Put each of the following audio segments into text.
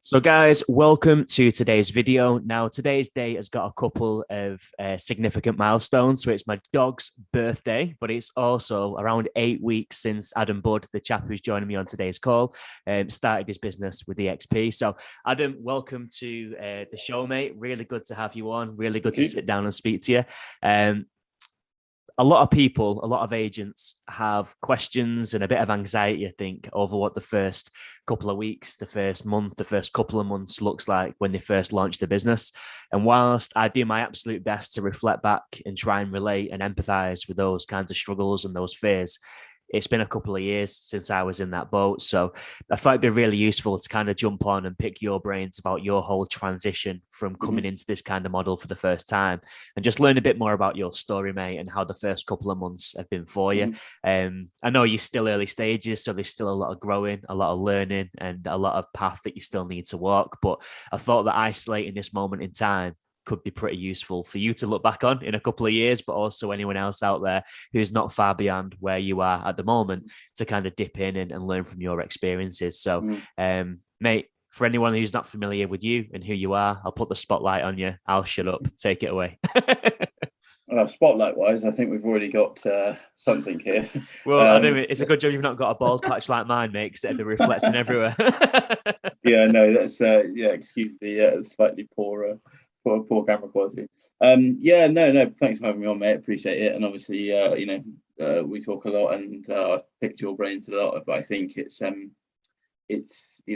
So guys, welcome to today's video. Now, today's day has got a couple of significant milestones. So it's my dog's birthday, but it's also around 8 weeks since Adam Budd, the chap who's joining me on today's call, started his business with eXp. So Adam, welcome to the show, mate. Really good to have you on. Really good to sit down and speak to you. A lot of people, a lot of agents have questions and a bit of anxiety, I think, over what the first couple of weeks, the first month, the first couple of months looks like when they first launch the business. And whilst I do my absolute best to reflect back and try and relate and empathize with those kinds of struggles and those fears, it's been a couple of years since I was in that boat. So I thought it'd be really useful to kind of jump on and pick your brains about your whole transition from coming into this kind of model for the first time and just learn a bit more about your story, mate, and how the first couple of months have been for you. I know you're still early stages, so there's still a lot of growing, a lot of learning, and a lot of path that you still need to walk. But I thought that isolating this moment in time could be pretty useful for you to look back on in a couple of years, but also anyone else out there who's not far beyond where you are at the moment to kind of dip in and learn from your experiences. So, mate, for anyone who's not familiar with you and who you are, I'll put the spotlight on you. I'll shut up. Take it away. Spotlight wise, I think we've already got something here. Well, I don't. It's a good job you've not got a bald patch like mine, mate, because it'd be reflecting everywhere. Yeah, no, that's excuse the slightly poor camera quality. No, thanks for having me on, mate. Appreciate it. And obviously, we talk a lot, and I've picked your brains a lot. But I think it's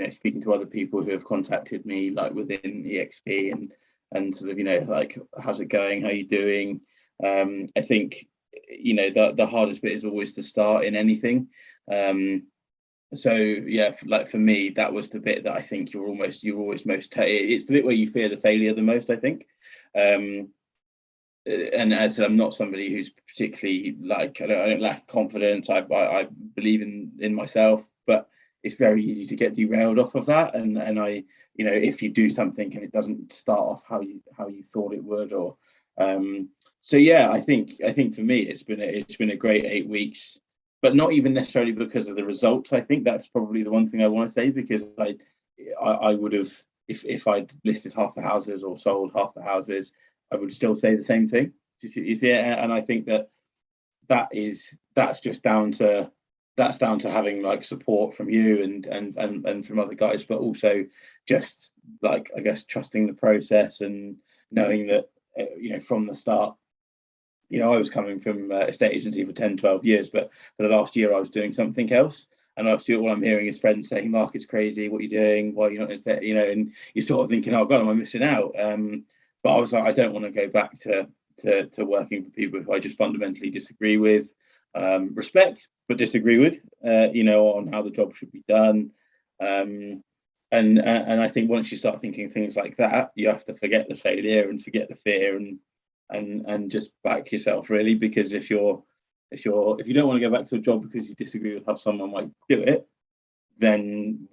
speaking to other people who have contacted me, like within eXp, and sort of like, how's it going? How are you doing? I think the hardest bit is always the start in anything. So yeah, like for me, that was the bit that I think you're always most. It's the bit where you fear the failure the most, I think. And as I said, I'm not somebody who's particularly like I don't lack confidence. I believe in myself, but it's very easy to get derailed off of that. And I if you do something and it doesn't start off how you thought it would, or so yeah, I think for me it's been a great 8 weeks. But not even necessarily because of the results. I think that's probably the one thing I want to say, because I would have, if I'd listed half the houses or sold half the houses, I would still say the same thing. You see, and I think that's just down to having like support from you and from other guys, but also just like, I guess, trusting the process and knowing that from the start. I was coming from estate agency for 10, 12 years, but for the last year I was doing something else. And obviously all I'm hearing is friends saying, Mark, it's crazy, what are you doing? Why are you not in estate? And you're sort of thinking, oh God, am I missing out? But I was like, I don't want to go back to working for people who I just fundamentally disagree with, respect, but disagree with, on how the job should be done. And I think once you start thinking things like that, you have to forget the failure and forget the fear and just back yourself, really, because if you don't want to go back to a job because you disagree with how someone might do it, then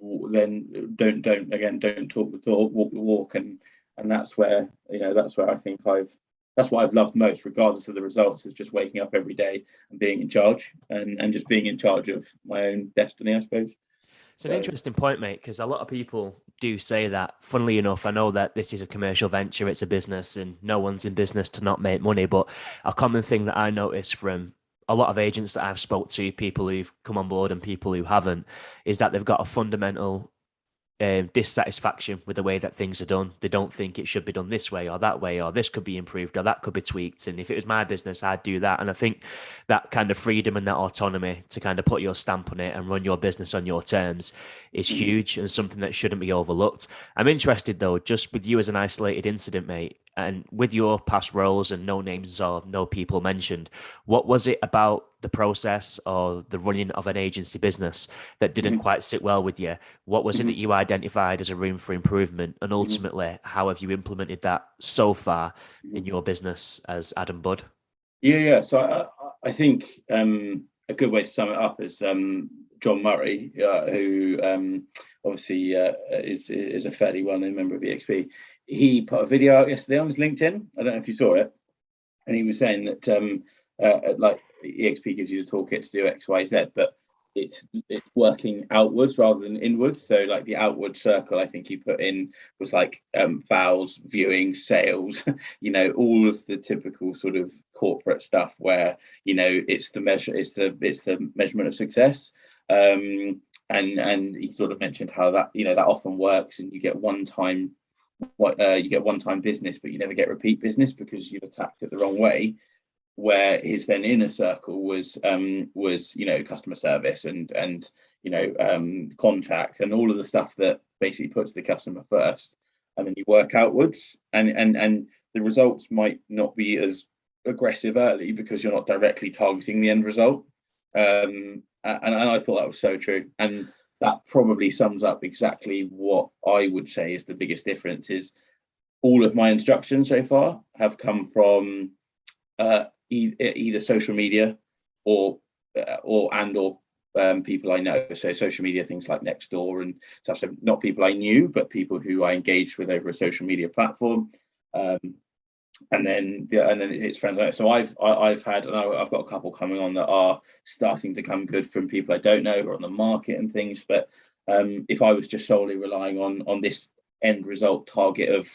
don't talk the talk, walk the walk. And that's where I think that's what I've loved most, regardless of the results, is just waking up every day and being in charge and just being in charge of my own destiny, I suppose. It's an interesting point, mate, because a lot of people do say that. Funnily enough, I know that this is a commercial venture, it's a business, and no one's in business to not make money. But a common thing that I notice from a lot of agents that I've spoke to, people who've come on board and people who haven't, is that they've got a fundamental dissatisfaction with the way that things are done. They don't think it should be done this way or that way, or this could be improved or that could be tweaked. And if it was my business, I'd do that. And I think that kind of freedom and that autonomy to kind of put your stamp on it and run your business on your terms is huge and something that shouldn't be overlooked. I'm interested though, just with you as an isolated incident, mate, and with your past roles and no names or no people mentioned, what was it about the process or the running of an agency business that didn't quite sit well with you? What was it that you identified as a room for improvement? And ultimately, how have you implemented that so far in your business as Adam Budd? Yeah. So I think a good way to sum it up is John Murray, who obviously is a fairly well-known member of eXp. He put a video out yesterday on his LinkedIn. I don't know if you saw it, and he was saying that like eXp gives you the toolkit to do X, Y, Z, but it's working outwards rather than inwards. So like the outward circle, I think you put in was like vows, viewing, sales, all of the typical sort of corporate stuff where it's the measurement of success. And he sort of mentioned how that often works, and you get one time business, but you never get repeat business because you've attacked it the wrong way. Where his then inner circle was customer service and contact and all of the stuff that basically puts the customer first, and then you work outwards, and the results might not be as aggressive early because you're not directly targeting the end result. And I thought that was so true, and that probably sums up exactly what I would say is the biggest difference. Is all of my instructions so far have come from either social media or people I know. So social media, things like Nextdoor and stuff. So not people I knew, but people who I engaged with over a social media platform. And then it's friends. So I've had, and I've got a couple coming on that are starting to come good from people I don't know who are on the market and things. But if I was just solely relying on this end result target of,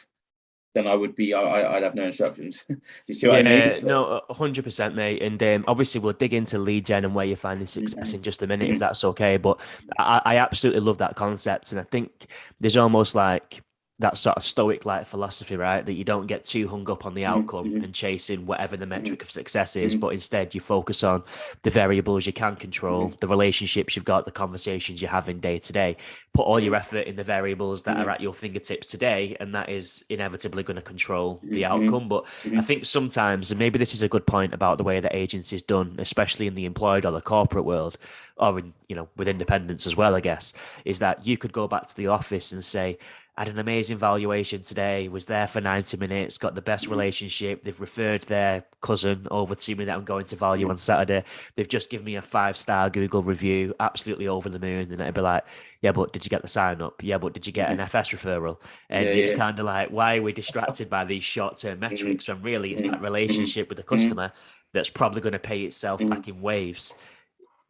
then I'd have no instructions. Do you see what I mean? So, no, 100%, mate. And obviously, we'll dig into lead gen and where you're finding success in just a minute, if that's okay. But I absolutely love that concept. And I think there's almost like that sort of stoic like philosophy, right? That you don't get too hung up on the outcome and chasing whatever the metric of success is, but instead you focus on the variables you can control, the relationships you've got, the conversations you're having day to day. Put all your effort in the variables that are at your fingertips today, and that is inevitably going to control the outcome. But I think sometimes, and maybe this is a good point about the way that agency is done, especially in the employed or the corporate world, or in, with independents as well, I guess, is that you could go back to the office and say, had an amazing valuation today, was there for 90 minutes, got the best relationship. They've referred their cousin over to me that I'm going to value on Saturday. They've just given me a 5-star Google review, absolutely over the moon. And it'd be like, yeah, but did you get the sign up? Yeah, but did you get an FS referral? And it's kind of like, why are we distracted by these short-term metrics when really it's that relationship with the customer that's probably going to pay itself back in waves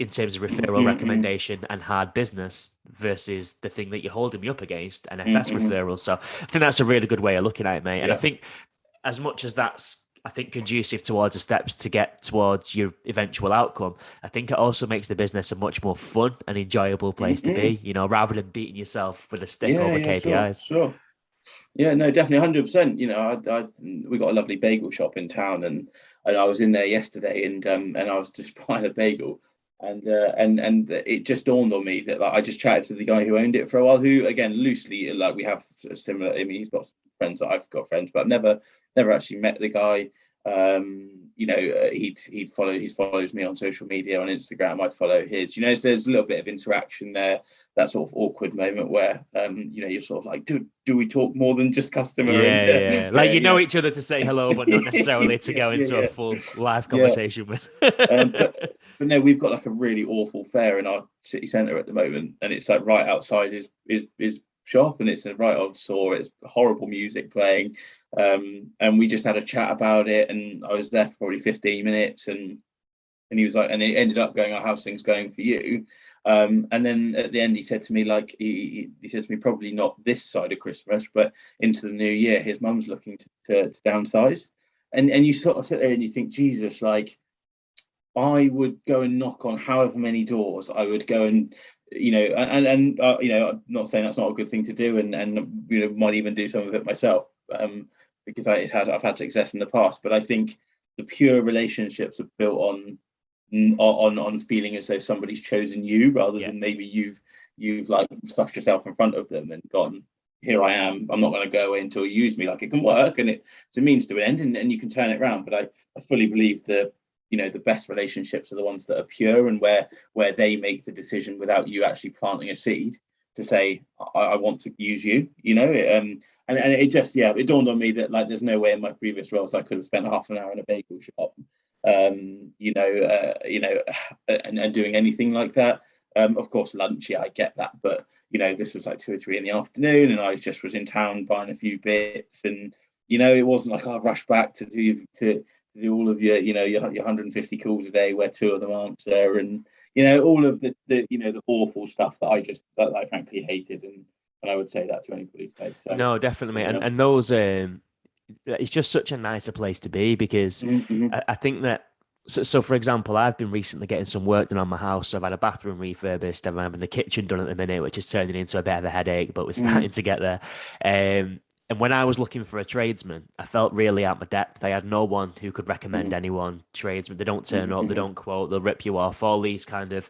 in terms of referral recommendation and hard business versus the thing that you're holding me up against, an FS referral. So I think that's a really good way of looking at it, mate. And I think as much as that's, I think, conducive towards the steps to get towards your eventual outcome, I think it also makes the business a much more fun and enjoyable place to be, rather than beating yourself with a stick over KPIs. Sure. Yeah, no, definitely 100%. We got a lovely bagel shop in town, and I was in there yesterday, and I was just buying a bagel. And it just dawned on me that I just chatted to the guy who owned it for a while, who again loosely, like, we have a similar. I mean, he's got friends that I've got friends, but I've never actually met the guy. He follows me on social media on Instagram. I follow his. So there's a little bit of interaction there. That sort of awkward moment where you're sort of like, do we talk more than just customer? Like each other to say hello, but not necessarily to go into a full live conversation with. But no, we've got like a really awful fair in our city centre at the moment, and it's like right outside his shop, and it's a right old store. It's horrible music playing, and we just had a chat about it, and I was there for probably 15 minutes, and he was like, and it ended up going, how's things going for you? And then at the end, he said to me, like, he said to me, probably not this side of Christmas, but into the new year, his mum's looking to downsize, and you sort of sit there and you think, Jesus, like, I would go and knock on however many doors. I would go and I'm not saying that's not a good thing to do, and might even do some of it myself, because I've had success in the past. But I think the pure relationships are built on feeling as though somebody's chosen you, rather than maybe you've like stuffed yourself in front of them and gone, here I am, I'm not going to go away until you use me. Like, it can work, and it's a means to an end, and you can turn it around. But I fully believe that the best relationships are the ones that are pure, and where they make the decision without you actually planting a seed to say, I want to use you, and it just, it dawned on me that, like, there's no way in my previous roles I could have spent half an hour in a bagel shop, and doing anything like that. Of course, lunch, I get that, but this was like 2 or 3 in the afternoon, and I was in town buying a few bits, and it wasn't like I rushed back to do all of your 150 calls a day where 2 of them aren't there, and all of the awful stuff that I frankly hated, and I would say that to anybody today. So No, definitely, and those it's just such a nicer place to be, because mm-hmm. I think that. So, for example, I've been recently getting some work done on my house. So I've had a bathroom refurbished. I'm having the kitchen done at the minute, which is turning into a bit of a headache, but we're starting to get there. And when I was looking for a tradesman, I felt really out my depth. I had no one who could recommend anyone. Tradesmen, they don't turn up, they don't quote, they'll rip you off. All these kind of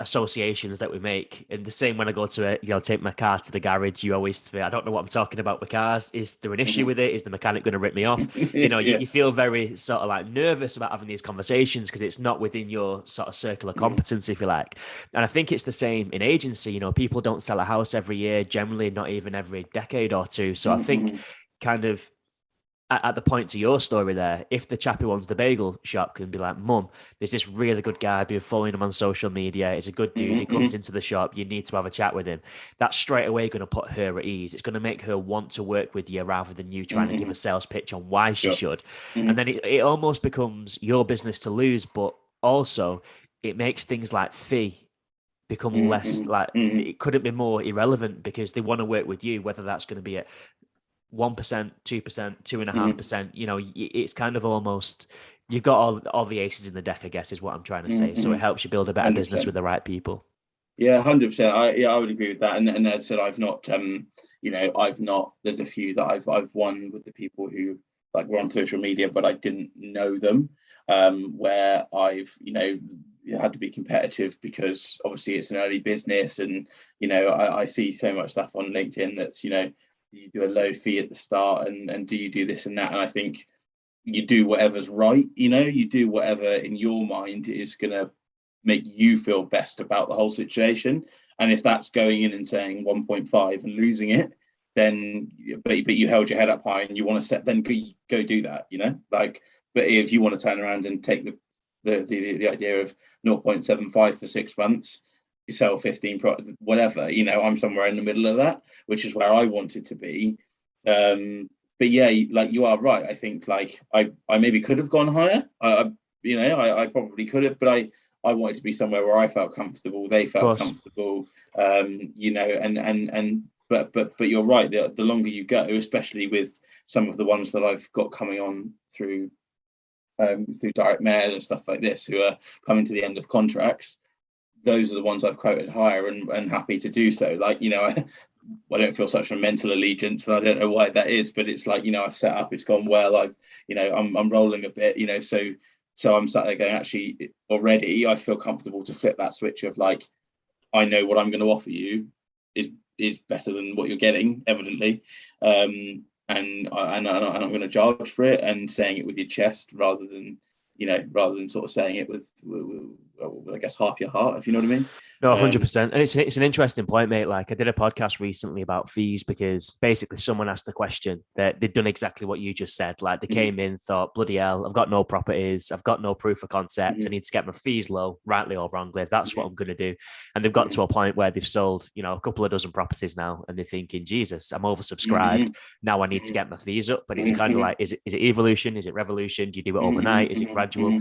associations that we make. And the same when I go to take my car to the garage, you always feel, I don't know what I'm talking about with cars. Is there an issue with it? Is the mechanic going to rip me off? You feel very sort of like nervous about having these conversations because it's not within your sort of circle of competence, if you like. And I think it's the same in agency. People don't sell a house every year, generally not even every decade or two. So I think kind of at the point to your story there, if the chap who owns the bagel shop can be like, Mum, there's this really good guy, I've been following him on social media, he's a good dude, he comes into the shop, you need to have a chat with him. That's straight away going to put her at ease. It's going to make her want to work with you rather than you trying to give a sales pitch on why she should. And then it almost becomes your business to lose, but also it makes things like fee become less like, it couldn't be more irrelevant because they want to work with you, whether that's going to be at 1%, 2%, 2.5%, it's kind of almost, you've got all the aces in the deck, I guess, is what I'm trying to say. So it helps you build a better 100%. business with the right people. Yeah, 100%. I would agree with that. And as I said, I've not, there's a few that I've won with the people who like were on social media, but I didn't know them, where I've, had to be competitive because obviously it's an early business. And, I see so much stuff on LinkedIn that's, you do a low fee at the start and do you do this and that? And I think you do whatever's right, you do whatever in your mind is going to make you feel best about the whole situation. And if that's going in and saying 1.5 and losing it, then, but you held your head up high and you want to set, then go do that, but if you want to turn around and take the idea of 0.75 for 6 months, you sell 15 whatever, I'm somewhere in the middle of that, which is where I wanted to be. But yeah, like you are right. I think like I maybe could have gone higher. I probably could have, but I wanted to be somewhere where I felt comfortable, they felt comfortable, but you're right. The longer you go, especially with some of the ones that I've got coming on through direct mail and stuff like this, who are coming to the end of contracts, those are the ones I've quoted higher and happy to do so. Like, I don't feel such a mental allegiance, and I don't know why that is, but it's like, I've set up, it's gone well. I'm rolling a bit, so I'm sat there going, actually, already I feel comfortable to flip that switch of like, I know what I'm going to offer you is better than what you're getting, evidently. And I'm going to charge for it, and saying it with your chest rather than sort of saying it with I guess half your heart, if you know what I mean. No, 100%. And it's an interesting point, mate. Like I did a podcast recently about fees because basically someone asked the question that they'd done exactly what you just said. Like they came in, thought, bloody hell, I've got no properties, I've got no proof of concept, I need to get my fees low, rightly or wrongly. That's what I'm going to do. And they've got to a point where they've sold, a couple of dozen properties now, and they're thinking, Jesus, I'm oversubscribed. Now I need to get my fees up. But it's kind of like, is it evolution? Is it revolution? Do you do it overnight? Is it gradual?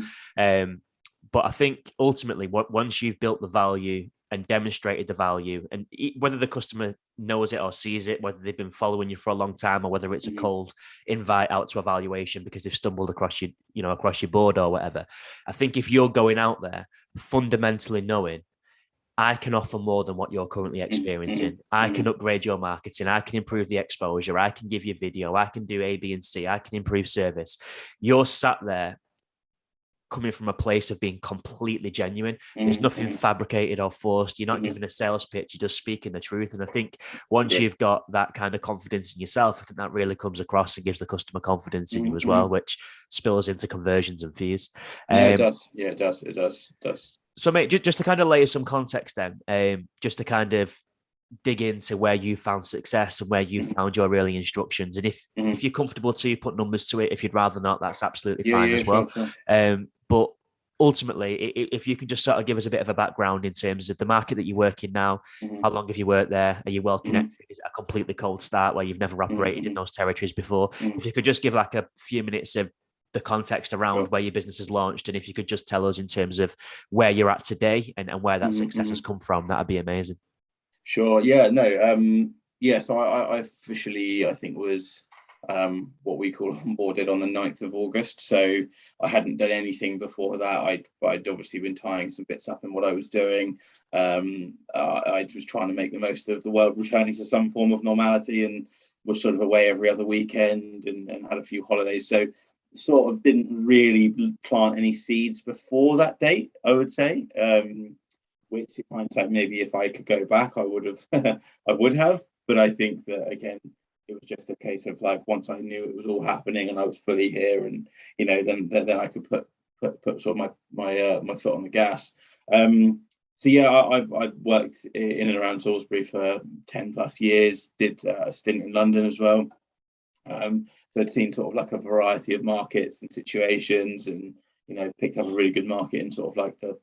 But I think ultimately, once you've built the value and demonstrated the value, and whether the customer knows it or sees it, whether they've been following you for a long time, or whether it's a cold invite out to evaluation because they've stumbled across you, across your board or whatever. I think if you're going out there fundamentally knowing, I can offer more than what you're currently experiencing. I can upgrade your marketing. I can improve the exposure. I can give you video. I can do A, B, and C. I can improve service. You're sat there coming from a place of being completely genuine. There's nothing fabricated or forced. You're not giving a sales pitch. You're just speaking the truth. And I think once you've got that kind of confidence in yourself, I think that really comes across and gives the customer confidence in you as well, which spills into conversions and fees. It does. Yeah, it does. So, mate, just to kind of lay some context then, just to kind of dig into where you found success and where you found your early instructions. And if you're comfortable to put numbers to it, if you'd rather not, that's absolutely fine as well. Sure. But ultimately, if you can just sort of give us a bit of a background in terms of the market that you work in now, how long have you worked there? Are you well connected? Is it a completely cold start where you've never operated in those territories before? If you could just give like a few minutes of the context around Sure. where your business has launched, and if you could just tell us in terms of where you're at today and where that success has come from, that'd be amazing. Sure. Yeah. No. Yeah. So I officially, I think, was what we call onboarded on the 9th of August. So I hadn't done anything before that. I'd obviously been tying some bits up in what I was doing. I was trying to make the most of the world returning to some form of normality, and was sort of away every other weekend, and had a few holidays. So sort of didn't really plant any seeds before that date, I would say. Which in hindsight, maybe if I could go back, I would have, I would have. But I think that again, it was just a case of like once I knew it was all happening and I was fully here, and then I could put sort of my foot on the gas. So yeah, I've worked in and around Salisbury for 10+ years. Did a stint in London as well. So I'd seen sort of like a variety of markets and situations, and picked up a really good market in sort of like the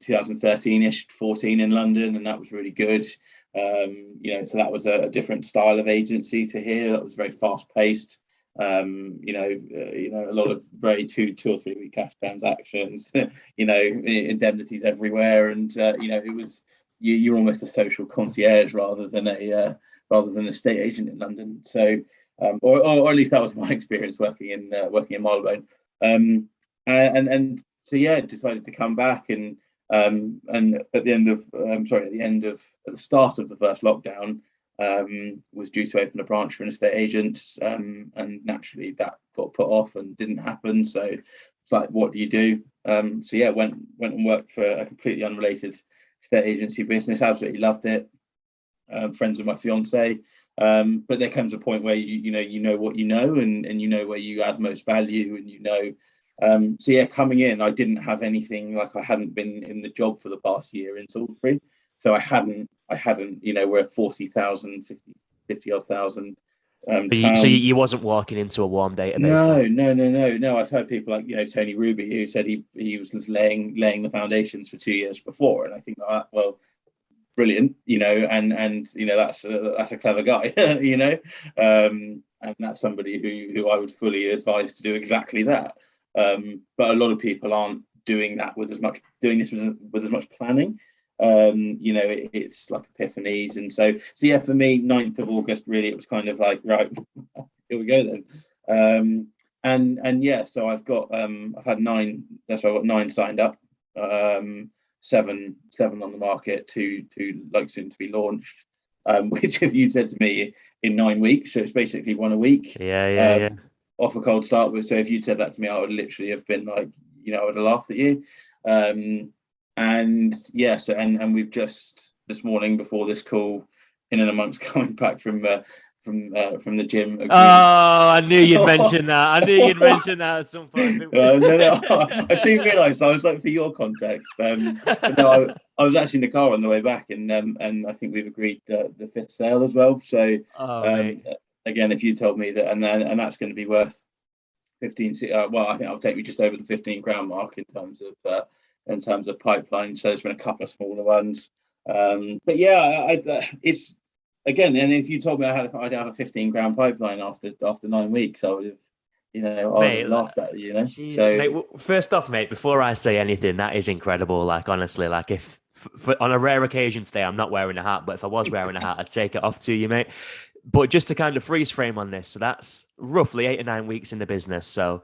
2013ish, 14 in London, and that was really good. So that was a different style of agency to here. That was very fast paced. A lot of very 2 or 3 week cash transactions. Indemnities everywhere, and it was you're almost a social concierge rather than a estate agent in London. So, or at least that was my experience working in Marylebone. And so yeah, decided to come back, and at the start of the first lockdown, was due to open a branch for an estate agent, and naturally that got put off and didn't happen. So it's like, what do you do? So yeah, went and worked for a completely unrelated estate agency business. Absolutely loved it. Friends with my fiance. But there comes a point where you know what you know, and you know where you add most value, and so yeah, coming in, I didn't have anything, like I hadn't been in the job for the past year in Salisbury, so I hadn't, we're 40,000, 50 odd thousand So town. you wasn't walking into a warm database then? No. I've heard people like Tony Ruby, who said he was just laying the foundations for 2 years before, and I think, well, brilliant, and that's a clever guy, and that's somebody who I would fully advise to do exactly that. But a lot of people aren't doing this with as much planning. It's like epiphanies, and so yeah, for me, 9th of August, really, it was kind of like, right, here we go then. And yeah, so I've had 9. So I've got 9 signed up. Seven on the market, two like soon to be launched. Which, if you'd said to me in 9 weeks, so it's basically one a week. Yeah. Off a cold start with. So if you'd said that to me, I would literally have been like, I would have laughed at you. And yes, and we've just this morning before this call, in and amongst coming back from the gym. Agreed. Oh, I knew you'd mention that. I knew you'd mention that at some point. No, I soon realised. I was like, for your context. But no, I was actually in the car on the way back, and I think we've agreed the 5th sale as well. So again, if you told me that, and that's going to be worth 15. Well, I think I'll take you just over the 15 grand mark in terms of pipeline. So there's been a couple of smaller ones, but yeah, it's again. And if you told me I'd have a 15 grand pipeline after 9 weeks, I would have. I would have laughed at you. Geez, so mate, first off, mate, before I say anything, that is incredible. Like, honestly, like if on a rare occasion today, I'm not wearing a hat, but if I was wearing a hat, I'd take it off to you, mate. But just to kind of freeze frame on this, so that's roughly 8 or 9 weeks in the business. So,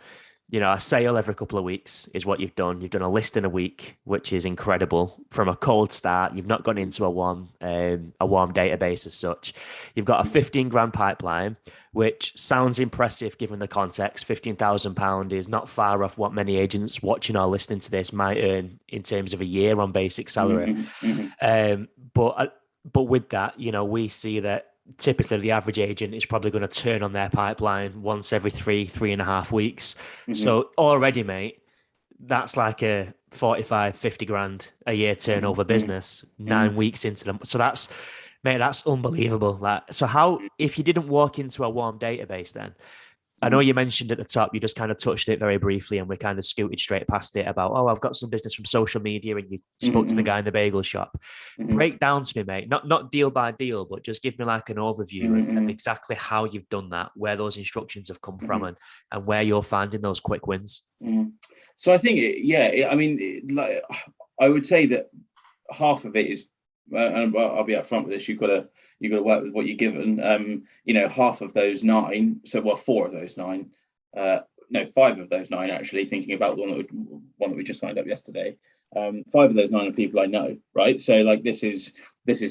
a sale every couple of weeks is what you've done. You've done a list in a week, which is incredible. From a cold start, you've not gone into a warm database as such. You've got a 15 grand pipeline, which sounds impressive given the context. £15,000 is not far off what many agents watching or listening to this might earn in terms of a year on basic salary. But with that, we see that typically the average agent is probably going to turn on their pipeline once every 3.5 weeks. So already, mate, that's like a 45, 50 grand a year turnover business, 9 weeks into them. So that's unbelievable. Like, so how, if you didn't walk into a warm database then, I know you mentioned at the top, you just kind of touched it very briefly, and we kind of scooted straight past it about, oh, I've got some business from social media, and you spoke to the guy in the bagel shop. Break down to me, mate, not deal by deal, but just give me like an overview of exactly how you've done that, where those instructions have come from, and where you're finding those quick wins. So I think, like, I would say that half of it is, and I'll be upfront with this, you've got to work with what you're given. Half of those 9, four of those 9, no, 5 of those 9 actually. Thinking about the one that we just signed up yesterday, 5 of those 9 are people I know, right? So like this is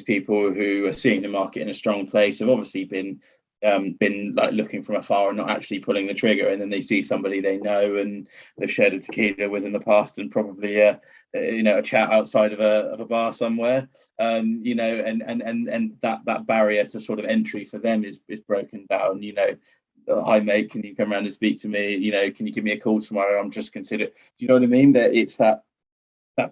people who are seeing the market in a strong place, have obviously been like looking from afar and not actually pulling the trigger, and then they see somebody they know and they've shared a tequila with in the past, and probably a chat outside of a bar somewhere, and that barrier to sort of entry for them is broken down. Hi mate, can you come around and speak to me? Can you give me a call tomorrow? I'm just considered. Do you know what I mean? That it's that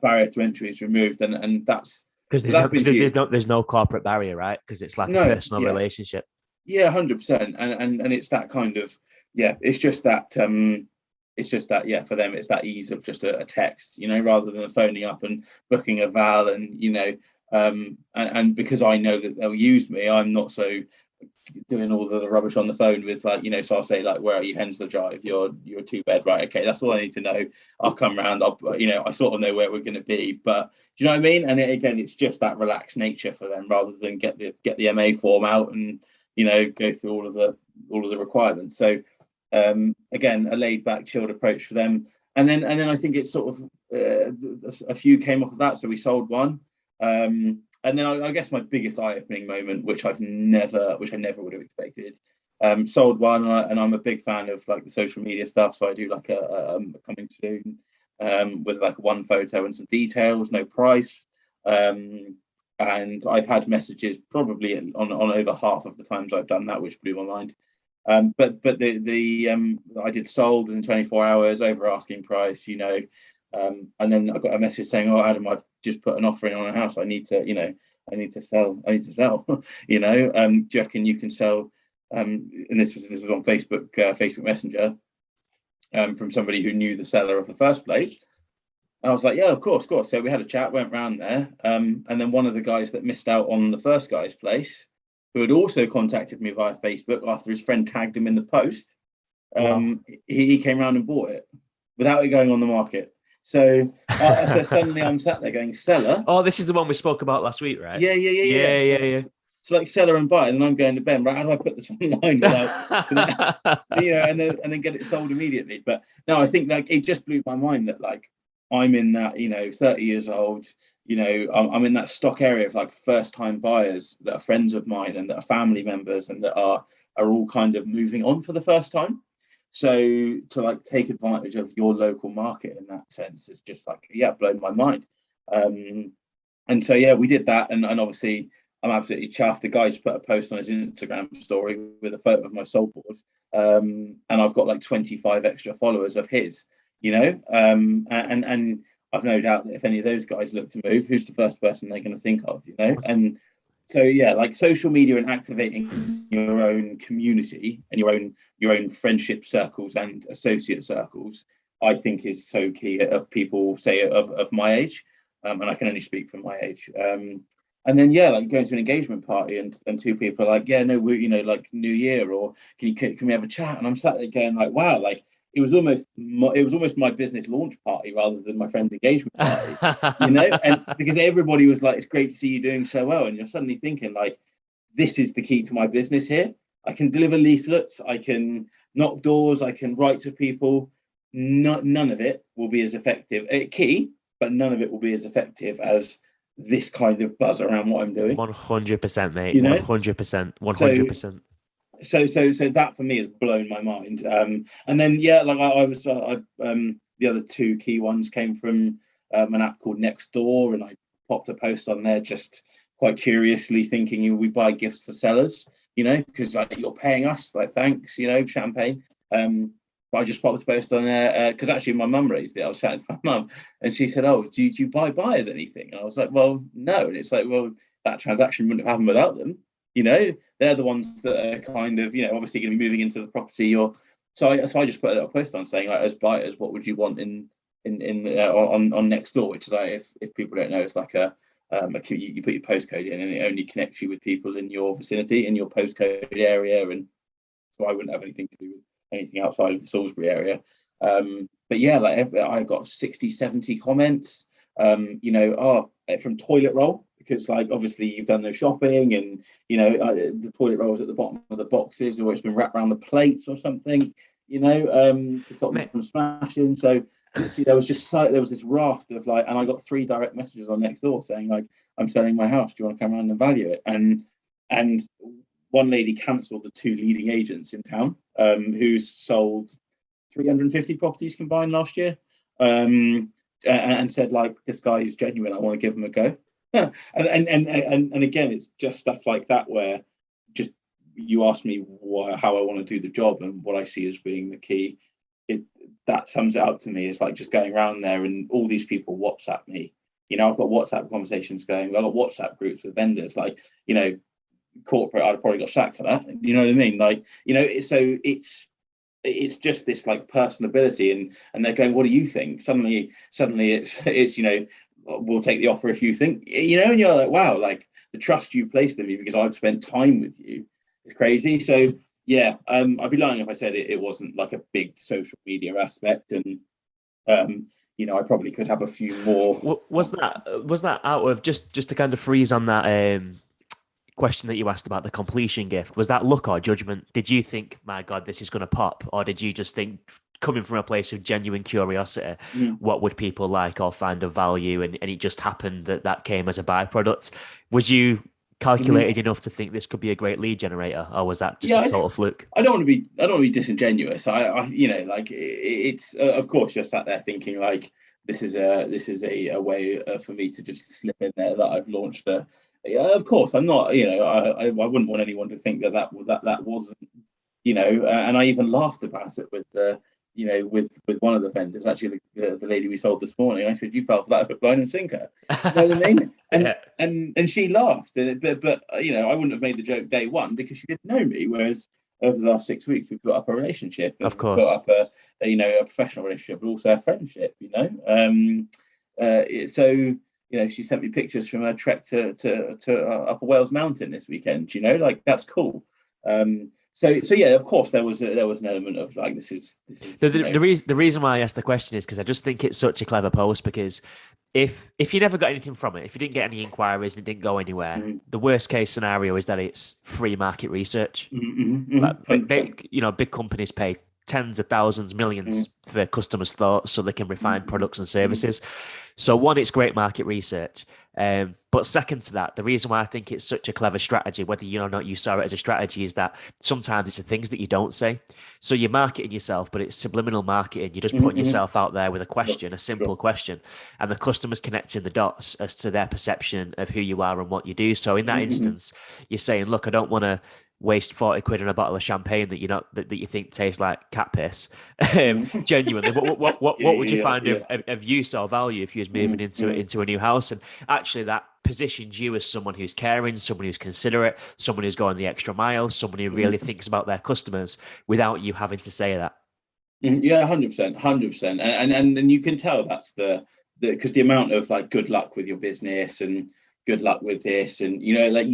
barrier to entry is removed, and that's because there's no corporate barrier, right? Because it's like a personal relationship. Yeah, 100%, and it's that kind of, it's just that for them it's that ease of just a text, rather than phoning up and booking a val, and because I know that they'll use me, I'm not so doing all the rubbish on the phone with, like, so I'll say, like, where are you? Henslow Drive. You're 2-bed, right? Okay, that's all I need to know. I'll come round. I sort of know where we're going to be, but do you know what I mean? And again, it's just that relaxed nature for them, rather than get the MA form out and go through all of the requirements. So again, a laid back, chilled approach for them. And then I think it's sort of a few came off of that. So we sold one. And then I guess my biggest eye-opening moment, which I never would have expected, sold one, and I'm a big fan of like the social media stuff. So I do like a coming soon with like one photo and some details, no price. And I've had messages probably on over half of the times I've done that, which blew my mind. But I did sold in 24 hours, over asking price, and then I got a message saying, "Oh, Adam, I've just put an offer in on a house. I need to sell. Do you reckon you can sell?" And this was on Facebook Messenger, from somebody who knew the seller of the first place. And I was like, yeah, of course. So we had a chat, went round there. And then one of the guys that missed out on the first guy's place, who had also contacted me via Facebook after his friend tagged him in the post, he came round and bought it without it going on the market. So suddenly I'm sat there going, seller. Oh, this is the one we spoke about last week, right? Yeah. So like seller and buyer, and then I'm going to Ben, right? How do I put this online without and then get it sold immediately? But no, I think like it just blew my mind that like I'm in that 30 years old, I'm in that stock area of like first time buyers that are friends of mine and that are family members and that are all kind of moving on for the first time. So to like take advantage of your local market in that sense is just like, blown my mind. And so, we did that. And obviously I'm absolutely chuffed. The guy's put a post on his Instagram story with a photo of my sold board. And I've got like 25 extra followers of his, and I've no doubt that if any of those guys look to move, who's the first person they're going to think of, And so, like social media and activating your own community and your own friendship circles and associate circles, I think is so key of people, say, of my age. And I can only speak from my age. And then, like going to an engagement party and 2 people are like, we're, like New Year, or can we have a chat? And I'm sat there going like, wow, like it was almost my business launch party rather than my friend's engagement party, and because everybody was like, it's great to see you doing so well. And you're suddenly thinking like, this is the key to my business here. I can deliver leaflets, I can knock doors, I can write to people. None of it will be as effective. Key, but none of it will be as effective as this kind of buzz around what I'm doing. 100%, mate. 100%. So that for me has blown my mind. And then like I was the other 2 key ones came from an app called Nextdoor, and I popped a post on there just quite curiously thinking, we buy gifts for sellers, because like you're paying us, like thanks, champagne. But I just popped the post on there because actually my mum raised it. I was chatting to my mum and she said, "Oh, do you buy buyers anything?" And I was like, "Well, no." And it's like, well, that transaction wouldn't have happened without them. They're the ones that are kind of, obviously going to be moving into the property you're So I just put a little post on saying, like, as buyers, what would you want on Nextdoor, which is like, if people don't know, it's like you put your postcode in and it only connects you with people in your vicinity, in your postcode area, and so I wouldn't have anything to do with anything outside of the Salisbury area. But yeah, like I got 60, 70 comments, from toilet roll, because like obviously you've done no shopping, and the toilet roll is at the bottom of the boxes, or it's been wrapped around the plates or something, to stop them from smashing. So there was this raft of like, and I got 3 direct messages on Nextdoor saying like, I'm selling my house, do you want to come around and value it? And one lady cancelled the 2 leading agents in town, who's sold 350 properties combined last year, and said like, this guy is genuine, I want to give him a go. and again, it's just stuff like that where just you ask me how I want to do the job and what I see as being the key. That sums it up to me. It's like just going around there and all these people WhatsApp me. I've got WhatsApp conversations going. I've got WhatsApp groups with vendors. Like, corporate, I'd have probably got sacked for that. You know what I mean? Like, so it's just this like personability, and they're going, what do you think? Suddenly it's we'll take the offer if you think, and you're like, wow, like the trust you placed in me because I've spent time with you is crazy. So yeah, I'd be lying if I said it wasn't like a big social media aspect, and I probably could have a few more. Was that out of just to kind of freeze on that question that you asked about the completion gift? Was that luck or judgment? Did you think, my God, this is going to pop, or did you just think, coming from a place of genuine curiosity, what would people like or find of value, and it just happened that came as a byproduct? Was you calculated enough to think this could be a great lead generator, or was that just a total fluke? I don't want to be disingenuous. It's of course you're sat there thinking like, this is a way for me to just slip in there that I've launched a. Yeah, of course I'm not. I wouldn't want anyone to think that wasn't. And I even laughed about it with with one of the vendors, actually the lady we sold this morning. I said, you fell for that hook, line and sinker. You know what I mean? And she laughed. But I wouldn't have made the joke day one because she didn't know me. Whereas over the last 6 weeks, we've built up a relationship. Of course, built up a professional relationship, but also a friendship. So. She sent me pictures from her trek to Upper Wales Mountain this weekend. Like that's cool. So yeah, of course there was an element of like this is. The reason why I asked the question is because I just think it's such a clever post, because if you never got anything from it, if you didn't get any inquiries and it didn't go anywhere, the worst case scenario is that it's free market research. Like, big companies pay tens of thousands, millions for their customers' thoughts so they can refine products and services. So one, it's great market research. But second to that, the reason why I think it's such a clever strategy, whether you know or not you saw it as a strategy, is that sometimes it's the things that you don't say. So you're marketing yourself, but it's subliminal marketing. You're just putting yourself out there with a question, a simple question, and the customer's connecting the dots as to their perception of who you are and what you do. So in that instance, you're saying, look, I don't want to waste 40 quid on a bottle of champagne that you think tastes like cat piss. Genuinely, what would you find of use or value if you was moving into a new house? And actually that positions you as someone who's caring, someone who's considerate, someone who's going the extra mile, someone who really thinks about their customers without you having to say that. Yeah, 100%. And you can tell that's because the amount of like good luck with your business and good luck with this, and like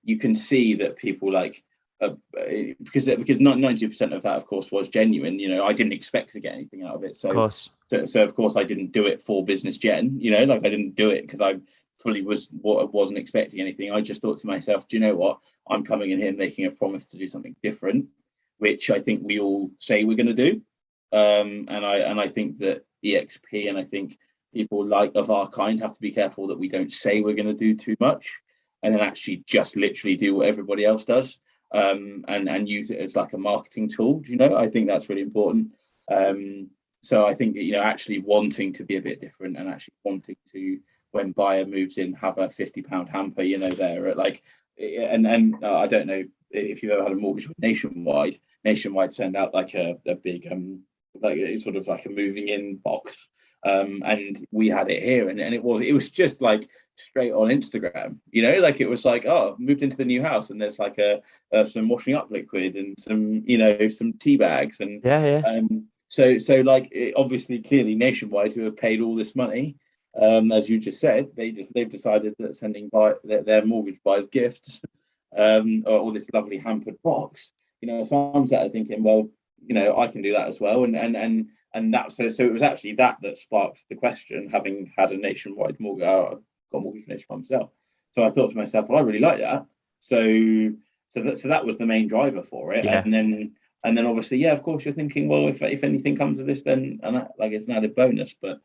you can see that people like because 92% of that of course was genuine. I didn't expect to get anything out of it, so of course I didn't do it for business gen. Like I didn't do it because I fully wasn't expecting anything. I just thought to myself, do you know what, I'm coming in here making a promise to do something different, which I think we all say we're going to do, and I think that eXp and I think people like of our kind have to be careful that we don't say we're going to do too much and then actually just literally do what everybody else does, and use it as like a marketing tool. I think that's really important. So I think actually wanting to be a bit different and actually wanting to, when buyer moves in, have a £50 hamper, there at like, and I don't know if you've ever had a mortgage with Nationwide send out like a big like sort of like a moving in box. And we had it here, and it was just like straight on Instagram. Like it was like, oh, moved into the new house, and there's like some washing up liquid and some tea bags, and Yeah, yeah. so like obviously clearly Nationwide, who have paid all this money, as you just said, they've decided that sending their mortgage buyers gifts, or this lovely hampered box. So I'm sat there thinking, well, I can do that as well, and that so it was actually that sparked the question, having had a Nationwide mortgage, got a mortgage Nationwide myself. So I thought to myself, well, I really like that. So that was the main driver for it, Yeah. and then obviously, yeah, of course, you're thinking, well, if anything comes of this, then like it's an added bonus. But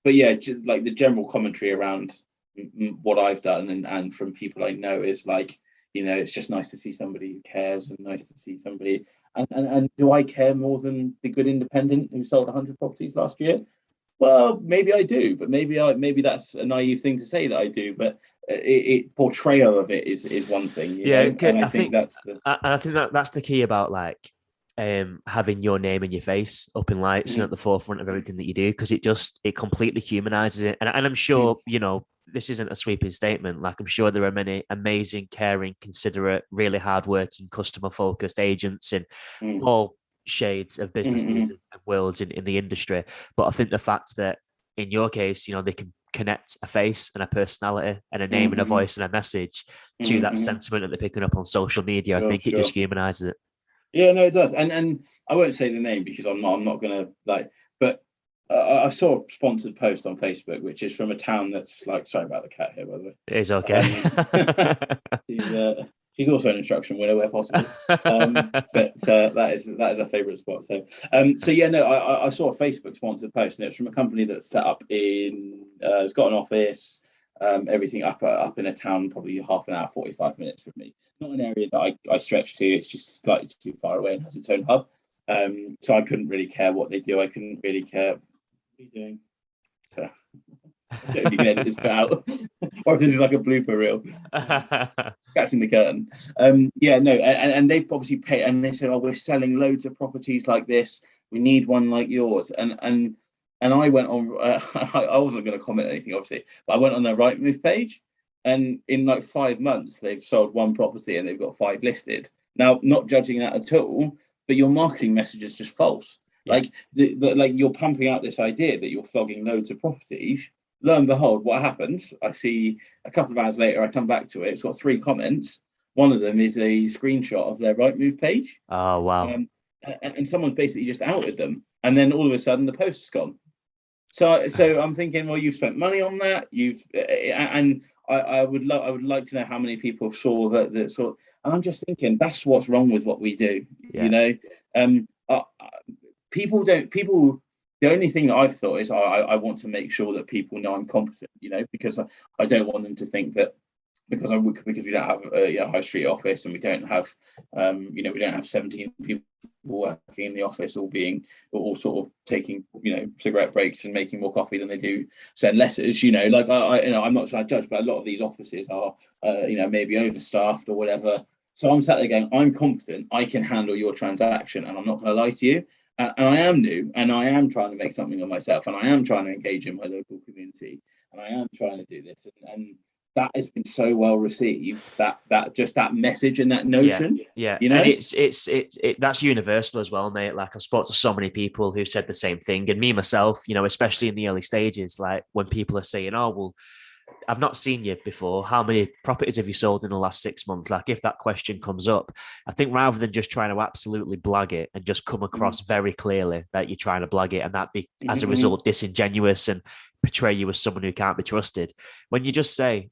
yeah, like the general commentary around what I've done and from people I know is like, it's just nice to see somebody who cares, and nice to see somebody. And do I care more than the good independent who sold 100 properties last year? Well, maybe I do, but maybe that's a naive thing to say that I do. But portrayal of it is one thing, Yeah, and I think that's the. I think that's the key about like having your name and your face up in lights and at the forefront of everything that you do, because it completely humanizes it. And I'm sure, this isn't a sweeping statement. Like, I'm sure there are many amazing, caring, considerate, really hardworking, customer focused agents in all shades of businesses and worlds in the industry. But I think the fact that in your case, they can connect a face and a personality and a name and a voice and a message to that sentiment that they're picking up on social media, I think it just humanizes it. Yeah, no, it does, and I won't say the name because I'm not gonna like, but I saw a sponsored post on Facebook, which is from a town that's like, sorry about the cat here, by the way. It is okay. She's also an instruction winner where possible, but that is a favourite spot. So yeah, no, I saw a Facebook sponsored post, and it's from a company that's set up it's got an office. Everything up in a town, probably half an hour, 45 minutes from me. Not an area that I stretch to. It's just slightly too far away and has its own hub. So I couldn't really care what they do. I couldn't really care. What are you doing? So, I don't know if you can edit this bit out, or if this is like a blooper reel. Catching the curtain. Yeah, no, and they've obviously paid, and they said, oh, we're selling loads of properties like this. We need one like yours, and I went on. I wasn't going to comment anything, obviously, but I went on their Rightmove page, and in like 5 months, they've sold one property and they've got 5 listed. Now, not judging that at all, but your marketing message is just false. Yeah. Like like you're pumping out this idea that you're flogging loads of properties. Lo and behold, what happens? I see a couple of hours later, I come back to it. It's got 3 comments. One of them is a screenshot of their Rightmove page. Oh wow! And someone's basically just outed them, and then all of a sudden the post's gone. So I'm thinking, well, you've spent money on that. And I would like to know how many people saw that sort. And I'm just thinking that's what's wrong with what we do. Yeah. People don't. The only thing that I've thought is I want to make sure that people know I'm competent. Because I don't want them to think that because we don't have a high street office, and we don't have we don't have 17 people working in the office all sort of taking cigarette breaks and making more coffee than they do send letters. Like I'm not trying to judge, but a lot of these offices are maybe overstaffed or whatever. So I'm sat there going, I'm competent, I can handle your transaction, and I'm not going to lie to you. And I am new, and I am trying to make something of myself, and I am trying to engage in my local community, and I am trying to do this, and that has been so well received, that message and that notion. Yeah. And it's that's universal as well, mate. Like, I've spoken to so many people who said the same thing, and me myself, especially in the early stages, like when people are saying, oh, well, I've not seen you before. How many properties have you sold in the last 6 months? Like, if that question comes up, I think rather than just trying to absolutely blag it and just come across very clearly that you're trying to blag it, and that be as a result disingenuous and portray you as someone who can't be trusted, when you just say,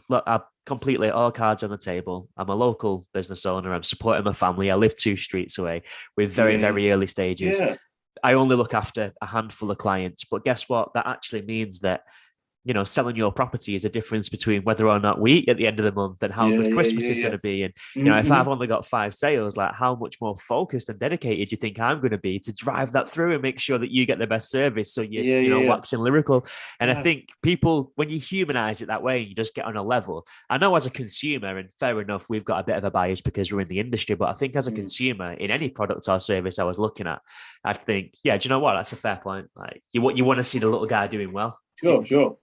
look, I'm completely all cards on the table. I'm a local business owner. I'm supporting my family. I live 2 streets away. We're very early stages. Yeah. I only look after a handful of clients, but guess what? That actually means that selling your property is a difference between whether or not we eat at the end of the month and how good Christmas is going to be. And, if I've only got 5 sales, like, how much more focused and dedicated do you think I'm going to be to drive that through and make sure that you get the best service? So you're waxing lyrical. And I think people, when you humanize it that way, you just get on a level. I know as a consumer, and fair enough, we've got a bit of a bias because we're in the industry, but I think as a consumer in any product or service I was looking at, I think, do you know what? That's a fair point. Like, you want to see the little guy doing well. Sure.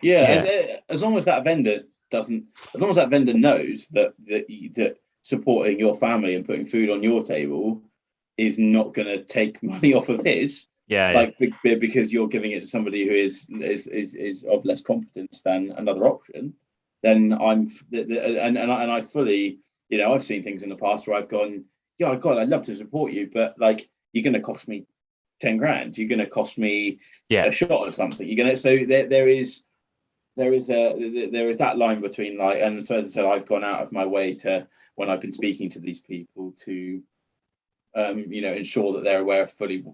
Yeah, Yeah, as long as that vendor doesn't, as long as that vendor knows that supporting your family and putting food on your table is not going to take money off of his, yeah, like because you're giving it to somebody who is of less competence than another option, then and I fully, I've seen things in the past where I've gone, yeah, God, I'd love to support you, but like you're going to cost me 10 grand, you're going to cost me yeah. a shot or something. You're going to, so there is that line between like, and so as I said, I've gone out of my way to, when I've been speaking to these people, to ensure that they're aware of fully,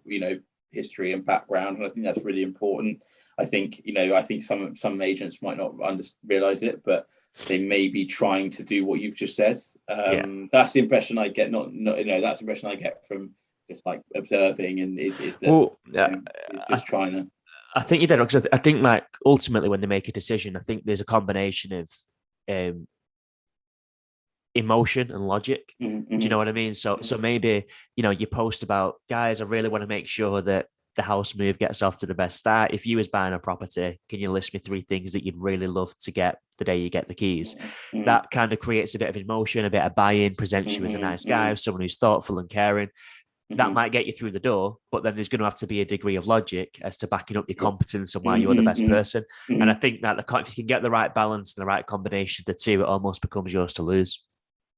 history and background, and I think that's really important. I think some agents might not realize it, but they may be trying to do what you've just said. Yeah. That's the impression I get. Not that's the impression I get from just like observing, and is that Well, is just trying to. I think you did, because I think like ultimately when they make a decision, I think there's a combination of um, emotion and logic. Mm-hmm. Do you know what I mean? So maybe, you post about, guys, I really want to make sure that the house move gets off to the best start. If you was buying a property, can you list me 3 things that you'd really love to get the day you get the keys? Mm-hmm. That kind of creates a bit of emotion, a bit of buy-in, presents you as a nice guy, someone who's thoughtful and caring. That might get you through the door, but then there's going to have to be a degree of logic as to backing up your competence and why you're the best person. And I think that if you can get the right balance and the right combination of the two, it almost becomes yours to lose.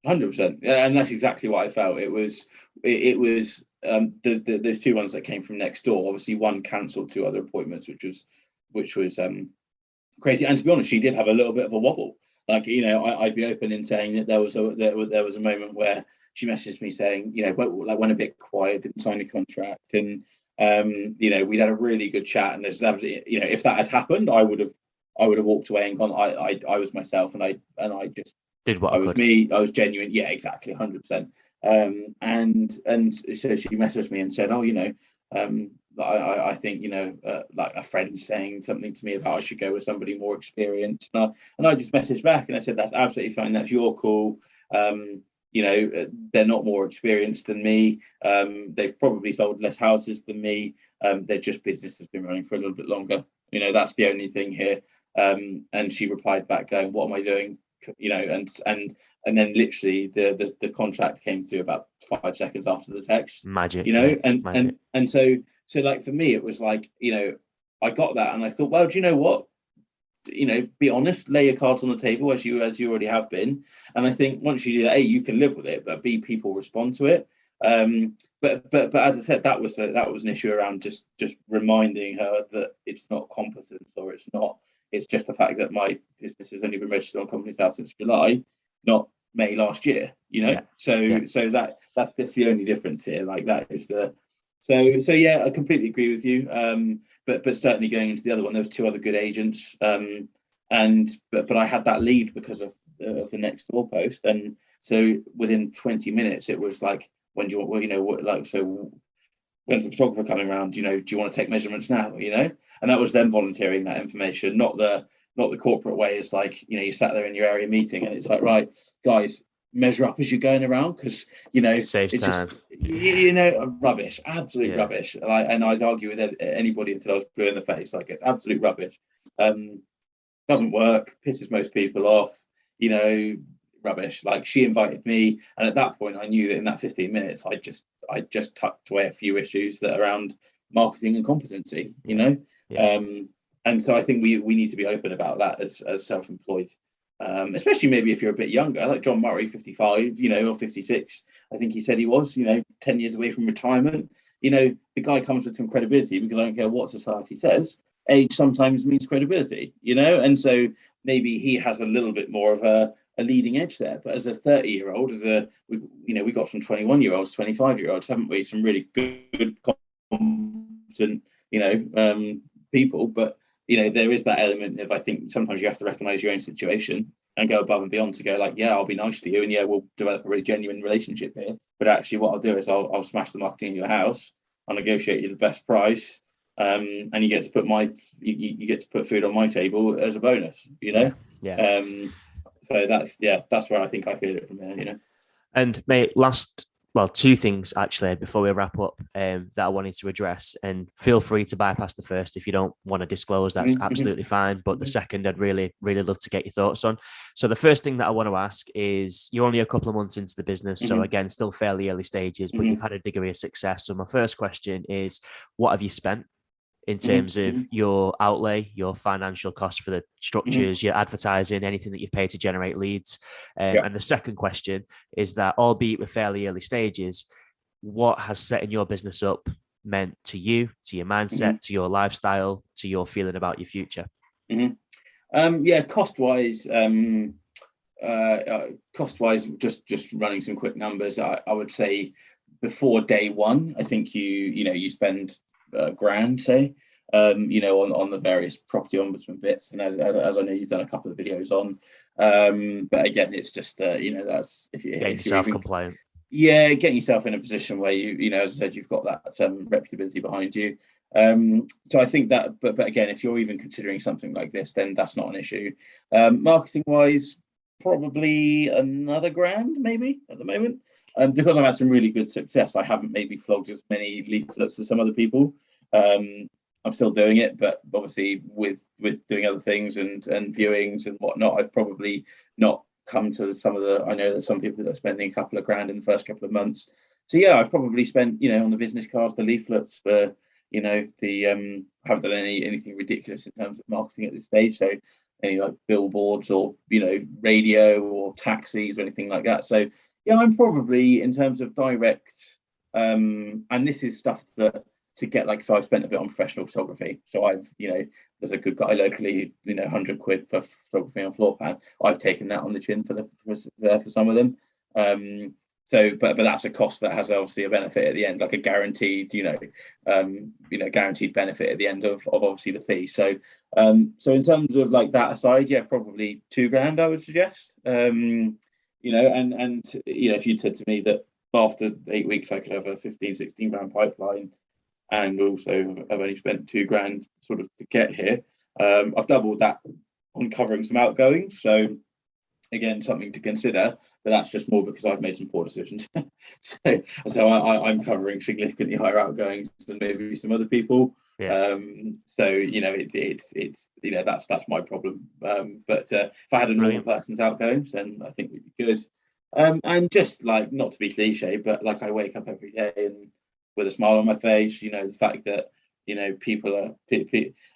100%, and that's exactly what I felt. It was there's 2 ones that came from next door. Obviously, one cancelled 2 other appointments, which was crazy. And to be honest, she did have a little bit of a wobble. Like, I'd be open in saying that there was a moment where she messaged me saying, went a bit quiet, didn't sign a contract, and we'd had a really good chat. And there's if that had happened, I would have walked away and gone, I was myself, and I just Did what I I was could. me. I was genuine. Yeah, exactly, 100%. And so she messaged me and said, "Oh, I think like a friend saying something to me about I should go with somebody more experienced." And I just messaged back and I said, "That's absolutely fine. That's your call. They're not more experienced than me. They've probably sold less houses than me. Their just business has been running for a little bit longer. That's the only thing here." And she replied back, going, "What am I doing?" And then literally the contract came through about 5 seconds after the text. Magic, mate. And Magic. so like for me it was like, I got that and I thought, well, do you know what, be honest, lay your cards on the table as you already have been. And I think once you do that, A, you can live with it, but B, people respond to it. But as I said, that was an issue around just reminding her that it's not competence, or it's just the fact that my business has only been registered on Companies House since July, not May last year. Yeah. So that's the only difference here. Like that is so yeah, I completely agree with you. But certainly going into the other one, there was 2 other good agents. But I had that lead because of the next door post, and so within 20 minutes it was like, when do you want, so when's the photographer coming around? Do you want to take measurements now? And that was them volunteering that information, not the corporate way. It's like, you sat there in your area meeting and it's like, right, guys, measure up as you're going around, because Saves it's time. just rubbish, absolute Yeah. rubbish. And I'd argue with anybody until I was blue in the face. Like, it's absolute rubbish. Doesn't work, pisses most people off, rubbish. Like, she invited me, and at that point I knew that in that 15 minutes I just tucked away a few issues that are around marketing and competency. Yeah. And so I think we need to be open about that as self-employed, especially maybe if you're a bit younger, like John Murray, 55, or 56. I think he said he was, 10 years away from retirement. The guy comes with some credibility, because I don't care what society says, age sometimes means credibility, and so maybe he has a little bit more of a leading edge there. But as a 30-year-old, we got some 21-year-olds, 25-year-olds, haven't we? Some really good, competent, people. But there is that element of, I think sometimes you have to recognize your own situation and go above and beyond to go, like, yeah, I'll be nice to you, and yeah, we'll develop a really genuine relationship here. But actually, what I'll do is I'll smash the marketing in your house. I'll negotiate you the best price. And you get to put you get to put food on my table as a bonus, Yeah. So that's where I think I feel it from there. And mate, last well, two things actually before we wrap up that I wanted to address. And feel free to bypass the first if you don't want to disclose. That's Mhm, absolutely fine. But the mhm, second, I'd really, really love to get your thoughts on. So the first thing that I want to ask is, you're only a couple of months into the business, so mhm, again, still fairly early stages, but you've mhm, had a degree of success. So my first question is, what have you spent in mhm, terms of mhm, your outlay, your financial cost for the mhm. structures, your advertising, anything that you've paid to generate leads? Yeah. And the second question is that, albeit with fairly early stages, what has setting your business up meant to you, to your Mhm, mindset, to your lifestyle, to your feeling about your future? mhm. Yeah, cost wise, just running some quick numbers. I would say before day one, I think you spend a grand, say, on the various property ombudsman bits, and as I know you've done a couple of videos on, but again, it's just that's Getting if you're yourself even compliant. yeah, getting yourself in a position where as I said, you've got that reputability behind you. So I think that, but again, if you're even considering something like this, then that's not an issue. Marketing wise, probably another grand maybe at the moment. Because I've had some really good success, I haven't maybe flogged as many leaflets as some other people. Um, I'm still doing it, but obviously with doing other things and viewings and whatnot, I've probably not come to some of the. I know that some people that are spending a couple of grand in the first couple of months. So yeah, I've probably spent on the business cards, the leaflets, for the I haven't done anything ridiculous in terms of marketing at this stage. So any like billboards or radio or taxis or anything like that. So yeah, I'm probably in terms of direct, and this is stuff that to get like, so I've spent a bit on professional photography. So I've there's a good guy locally, 100 quid for photography on floor plan. I've taken that on the chin for some of them. So, but that's a cost that has obviously a benefit at the end, like a guaranteed, guaranteed benefit at the end of obviously the fee. So in terms of like that aside, yeah, probably 2 grand, I would suggest. If you'd said to me that after 8 weeks I could have a 15, 16 grand pipeline, and also I've only spent 2 grand sort of to get here, I've doubled that on covering some outgoings. So again, something to consider, but that's just more because I've made some poor decisions. I'm covering significantly higher outgoings than maybe some other people. Yeah. That's my problem. But if I had a normal Brilliant. person's outgoings, then I think we'd be good. And just like, not to be cliche, but like, I wake up every day and with a smile on my face. The fact that people are.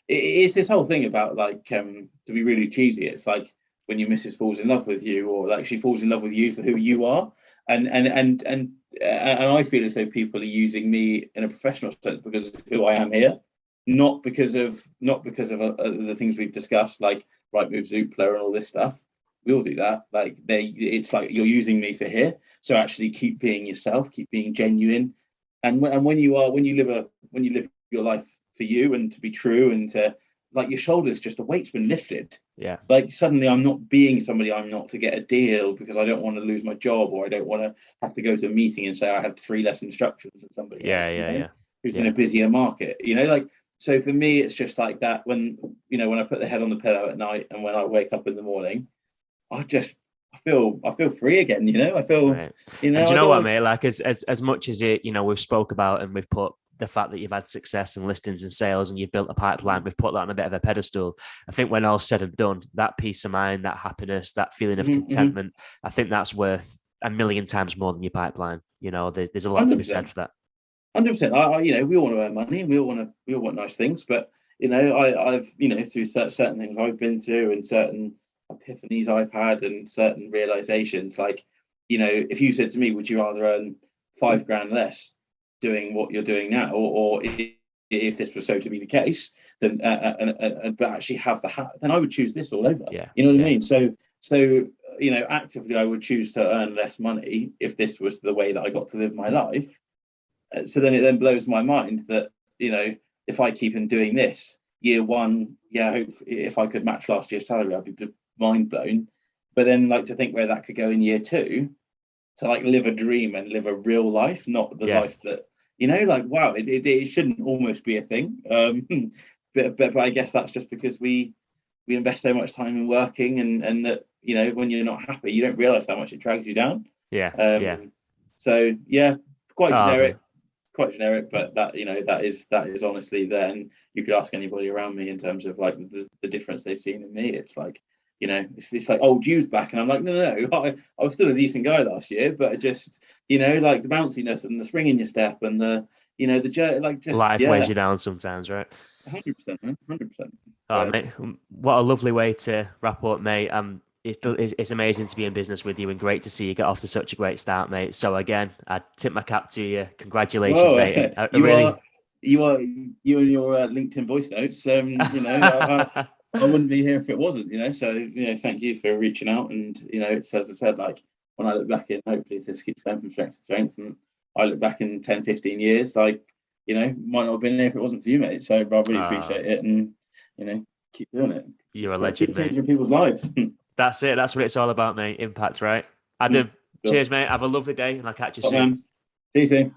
It's this whole thing about like, to be really cheesy. It's like when your missus falls in love with you, or like she falls in love with you for who you are, and I feel as though people are using me in a professional sense because of who I am here, not because of the things we've discussed, like Rightmove, Zoopla, and all this stuff. We all do that. Like it's like you're using me for here. So actually, keep being yourself, keep being genuine, and when you live your life for you and to be true and to like your shoulders, just the weight's been lifted. Yeah. Like suddenly I'm not being somebody I'm not to get a deal because I don't want to lose my job, or I don't want to have to go to a meeting and say I have 3 less instructions than somebody Yeah. else, Yeah. Yeah. who's in Yeah. a busier market, like. So for me, it's just like that. When I put the head on the pillow at night and when I wake up in the morning, I feel free again. I feel, Right. And do you I know don't what, want. mate? Like as much as it, we've spoke about and we've put the fact that you've had success in listings and sales and you've built a pipeline, we've put that on a bit of a pedestal. I think when all's said and done, that peace of mind, that happiness, that feeling of Mm-hmm, contentment, I think that's worth a million times more than your pipeline. There's a lot to be said 100%. for that. 100%. We all want to earn money, and we all want nice things. But I've through certain things I've been through, and certain epiphanies I've had, and certain realizations. Like, if you said to me, would you rather earn 5 grand less doing what you're doing now, or if this was so to be the case, then but actually have then I would choose this all over. Yeah. You know what I Yeah. mean? So actively, I would choose to earn less money if this was the way that I got to live my life. So then it then blows my mind that if I keep on doing this year one, yeah, if I could match last year's salary, I'd be mind blown. But then like to think where that could go in year two, to like live a dream and live a real life, not the Yeah. life that like, wow, it shouldn't almost be a thing. But I guess that's just because we invest so much time in working, and that when you're not happy, you don't realize how much it drags you down. Yeah. Yeah. Um, So yeah, quite Oh, generic, man. but that is honestly, then you could ask anybody around me in terms of like the difference they've seen in me. It's like, it's like, oh, Jew's back, and I'm like, no, I was still a decent guy last year, but just, like the bounciness and the spring in your step and like, just, Life weighs yeah, you down sometimes, right? 100%, man, 100%. Oh, mate, what a lovely way to wrap up, mate. It's amazing to be in business with you and great to see you get off to such a great start, mate. So again, I tip my cap to you. Congratulations, Well, mate. And I you are, really, you and your LinkedIn voice notes. I wouldn't be here if it wasn't. So thank you for reaching out. And it's, as I said, like, when I look back in, hopefully if this keeps going from strength to strength, and I look back in 10, 15 years, like, might not have been here if it wasn't for you, mate. So I really appreciate it, and keep doing it. you're a Keep legend, mate. changing people's lives. That's it. That's what it's all about, mate. Impact, right? Adam, Cool. cheers, mate. Have a lovely day, and I'll catch you Top soon. man. See you soon.